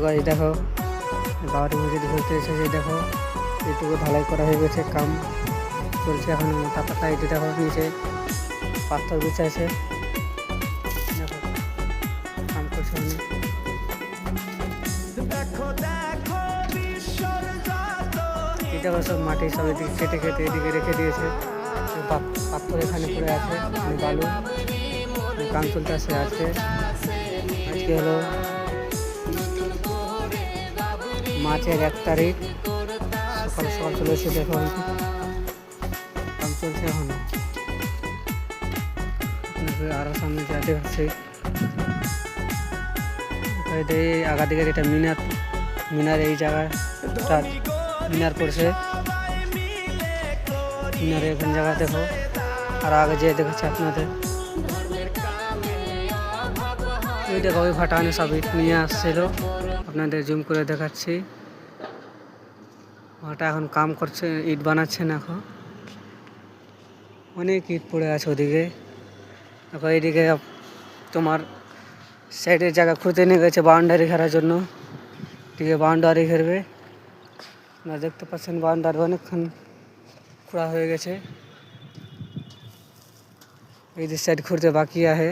Guys দেখো বাড়ি মসজিদ ঘুরতে এসেছে, দেখো এইটুকু ঢালাই করা হয়ে গেছে, কাম চলছে এখন। মোটা পাতা এটি দেখো নিচে পাথর বিছাইছে, দেখো কাম করছে অনেক। এই দেখো সব মাটি সব এদিকে কেটে কেটে এদিকে রেখে দিয়েছে, পাথর এখানে পড়ে আছে, বালু কাম চলতে আসে। আজকে হলো মার্চের 1 তারিখ, সকাল সকাল চলে এসে দেখো কাম চলছে এখন। আরো সামনে যা দেখাচ্ছে আগা দিকে এটা মিনার এই জায়গাটা মিনার পড়ছে, মিনারে এখন জায়গা দেখো। আর আগে যেয়ে দেখাচ্ছে আপনাদের ওই দেখো ওই ভাটানে সব ইট নিয়ে আসছিল, আপনাদের জুম করে দেখাচ্ছি। ভাটা এখন কাম করছে, ইট বানাচ্ছেন এখন, অনেক ইট পড়ে আছে ওদিকে। এখন এইদিকে তোমার সাইডের জায়গা খুঁড়তে নিয়ে গেছে বাউন্ডারি ঘেরার জন্য, এদিকে বাউন্ডারি ঘেরবে। আপনারা দেখতে পাচ্ছেন বাউন্ডারি অনেকক্ষণ খোঁড়া হয়ে গেছে, এই সাইড খুঁড়তে বাকি আছে।